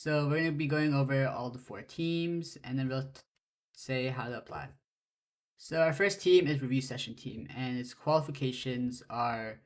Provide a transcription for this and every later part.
So we're going to be going over all the 4 teams, and then we'll say how to apply. So our first team is review session team, and its qualifications are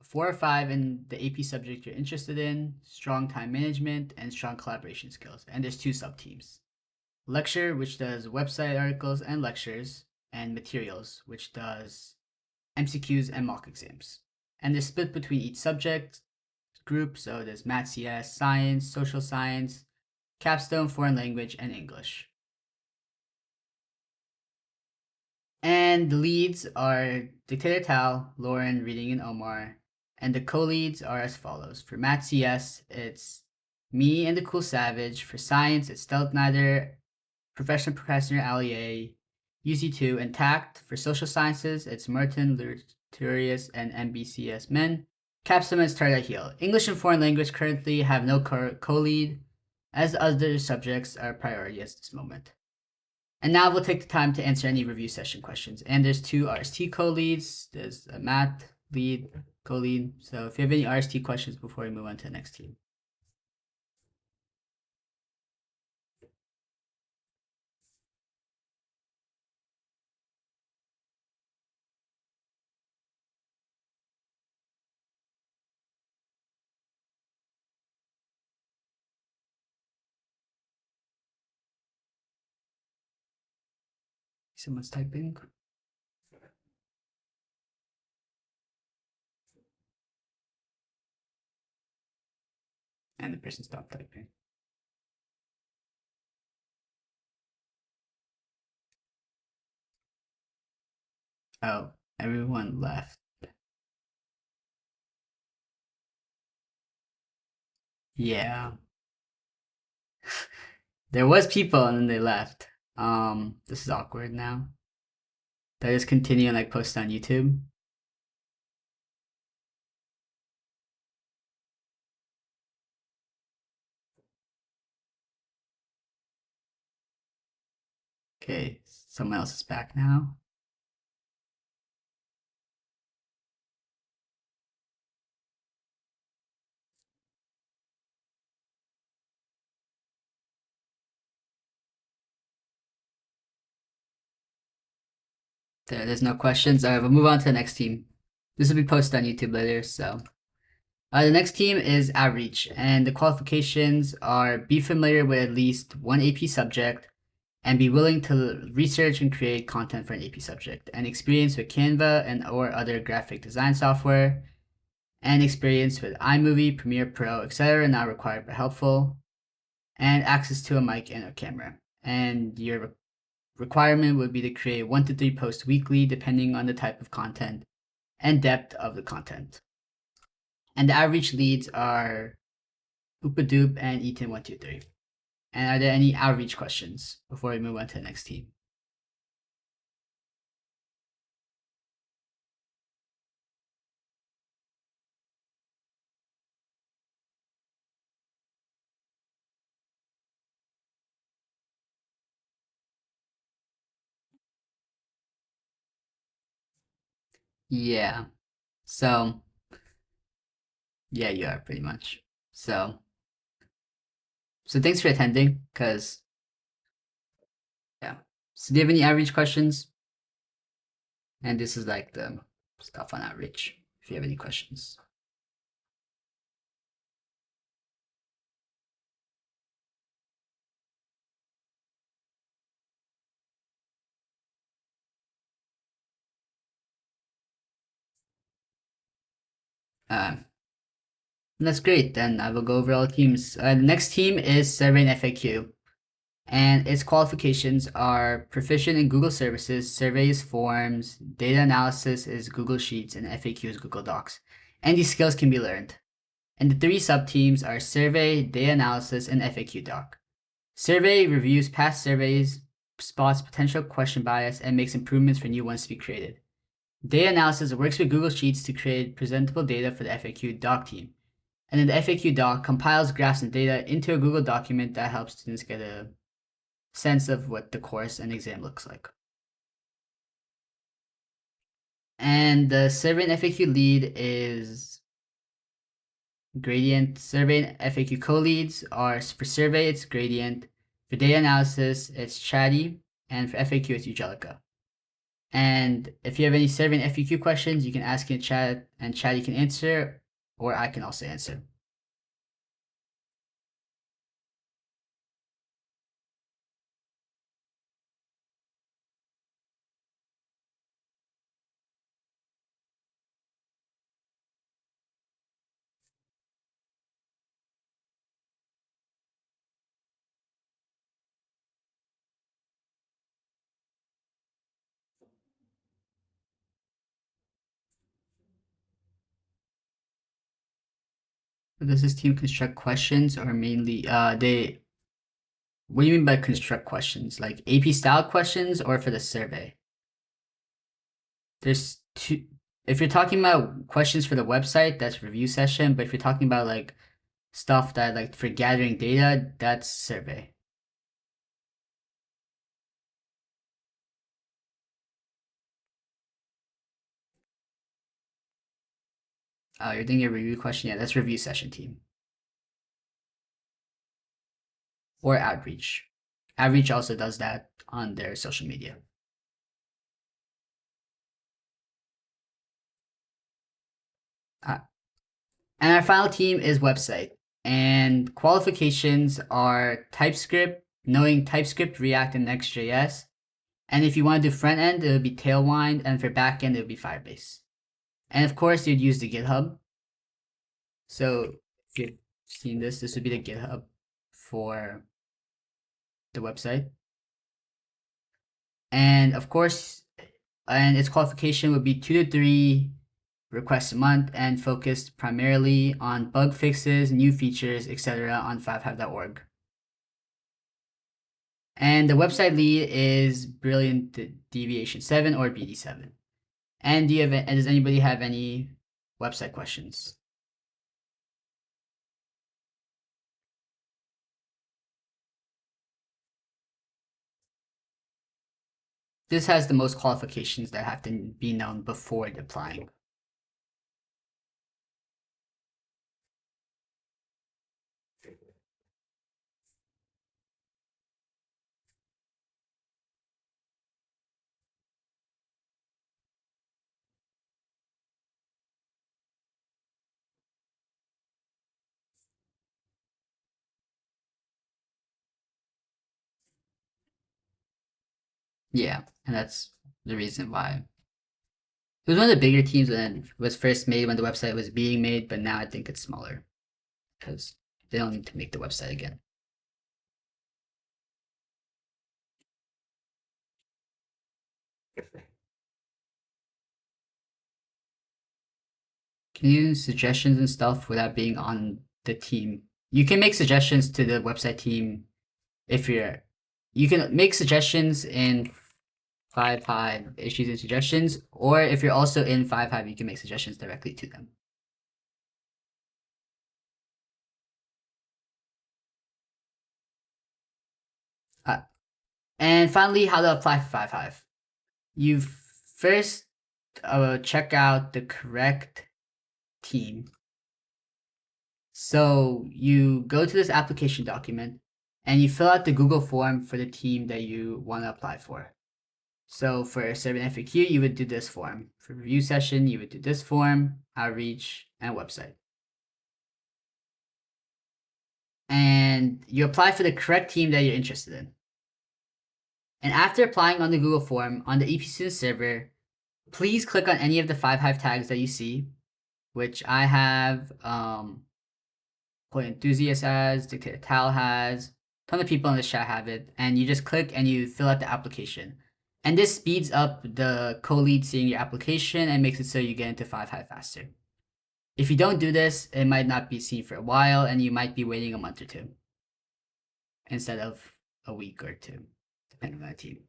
4 or 5 in the AP subject you're interested in, strong time management, and strong collaboration skills. And there's 2 sub-teams. Lecture, which does website articles and lectures, and materials, which does MCQs and mock exams. And they're split between each subject group, so there's Math CS, Science, Social Science, Capstone, Foreign Language, and English. And the leads are Dictator Tal, Lauren, Reading, and Omar. And the co-leads are as follows. For Math CS, it's me and the Cool Savage. For Science, it's Stealth Neither, Professional Procrastinator Ali A, UC2, and Tact. For Social Sciences, it's Merton, Luturius, and MBCS Men. Capstone is Target Heal. English and Foreign Language currently have no co-lead, as other subjects are priority at this moment. And now we'll take the time to answer any review session questions. And there's 2 RST co-leads. There's a math lead, co-lead. So if you have any RST questions before we move on to the next team. Someone's typing. And the person stopped typing. Oh, everyone left. Yeah. There was people and then they left. This is awkward now. Did I just continue and like post on YouTube? Okay, someone else is back now. There's no questions. All right, we'll move on to the next team. This will be posted on YouTube later, so. The next team is Outreach, and the qualifications are be familiar with at least one AP subject, and be willing to research and create content for an AP subject, and experience with Canva and or other graphic design software, and experience with iMovie, Premiere Pro, etc. not required but helpful, and access to a mic and a camera. And your requirement would be to create 1 to 3 posts weekly, depending on the type of content and depth of the content. And the outreach leads are Upadoop and Eaton123. And are there any outreach questions before we move on to the next team? Yeah. So, yeah, you are pretty much. So thanks for attending, because, yeah. So do you have any outreach questions? And this is like the stuff on outreach, if you have any questions. That's great. Then I will go over all teams. The next team is Survey and FAQ. And its qualifications are proficient in Google services, surveys, forms, data analysis is Google Sheets, and FAQ is Google Docs. And these skills can be learned. And the 3 sub-teams are survey, data analysis, and FAQ doc. Survey reviews past surveys, spots potential question bias, and makes improvements for new ones to be created. Data analysis works with Google Sheets to create presentable data for the FAQ doc team. And then the FAQ doc compiles graphs and data into a Google document that helps students get a sense of what the course and exam looks like. And the survey and FAQ lead is Gradient. Survey and FAQ co-leads are for survey, it's Gradient. For data analysis, it's Chatty. And for FAQ, it's Angelica. And if you have any survey and FAQ questions, you can ask in chat, and Chatty can answer, or I can also answer. Does this team construct questions or mainly they what do you mean by construct questions? Like AP style questions or for the survey? There's two. If you're talking about questions for the website, that's review session. But if you're talking about like stuff that like for gathering data, that's survey. You're thinking a review question? Yeah, that's review session team. Or outreach. Outreach also does that on their social media. Uh, and our final team is website. And qualifications are TypeScript, knowing TypeScript, React, and Next.js. And if you want to do front end, it would be Tailwind, and for back end, it would be Firebase. And of course, you'd use the GitHub. So if you've seen this, this would be the GitHub for the website. And of course, and its qualification would be 2 to 3 requests a month and focused primarily on bug fixes, new features, etc. on FiveHive.org. And the website lead is Brilliant Deviation 7 or BD7. And does anybody have any website questions? This has the most qualifications that have to be known before applying. Yeah, and that's the reason why. It was one of the bigger teams when it was first made, when the website was being made, but now I think it's smaller because they don't need to make the website again. Can you use suggestions and stuff without being on the team? You can make suggestions to the website team if you're. You can make suggestions in FiveHive issues and suggestions, or if you're also in FiveHive, you can make suggestions directly to them. And finally, how to apply for FiveHive. You first check out the correct team. So you go to this application document and you fill out the Google form for the team that you want to apply for. So for survey and FAQ, you would do this form. For review session, you would do this form, outreach, and website. And you apply for the correct team that you're interested in. And after applying on the Google form on the EP Student server, please click on any of the FiveHive tags that you see, which I have, Point Enthusiast has, Dictator Tal has, a ton of people in this chat have it, and you just click and you fill out the application. And this speeds up the co-lead seeing your application and makes it so you get into FiveHive faster. If you don't do this, it might not be seen for a while and you might be waiting a month or two instead of a week or two, depending on the team.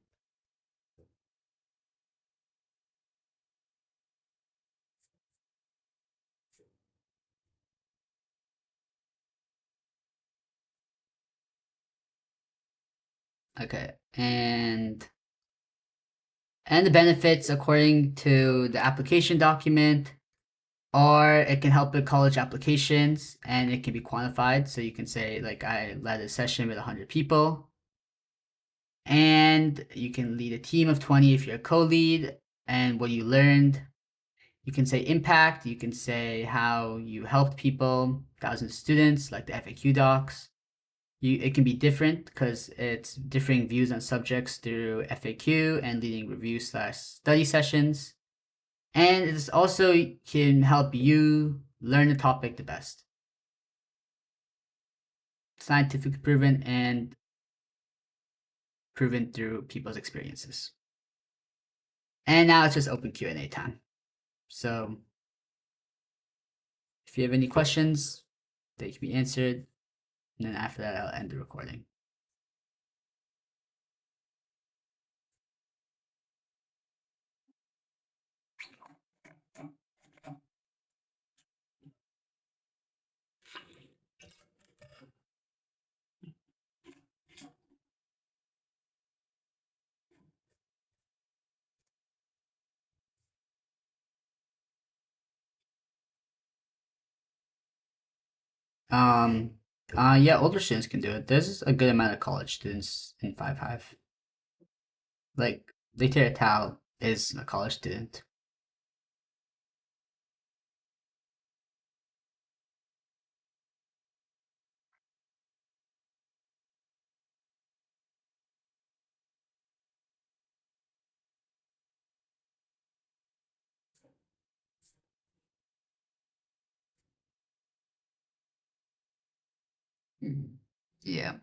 Okay, and the benefits according to the application document Or it can help with college applications and it can be quantified. So you can say, like, I led a session with 100 people. And you can lead a team of 20 if you're a co-lead, and what you learned. You can say impact, you can say how you helped people, thousands of students, like the FAQ docs. It can be different because it's differing views on subjects through FAQ and leading review slash study sessions. And it also can help you learn the topic the best. Scientifically proven and proven through people's experiences. And now it's just open Q&A time. So if you have any questions, they can be answered. And then after that, I'll end the recording. Yeah, older students can do it. There's a good amount of college students in FiveHive. Like, Later Tal is a college student. Yeah.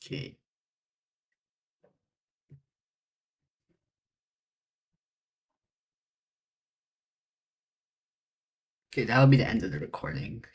Okay. Okay, that'll be the end of the recording.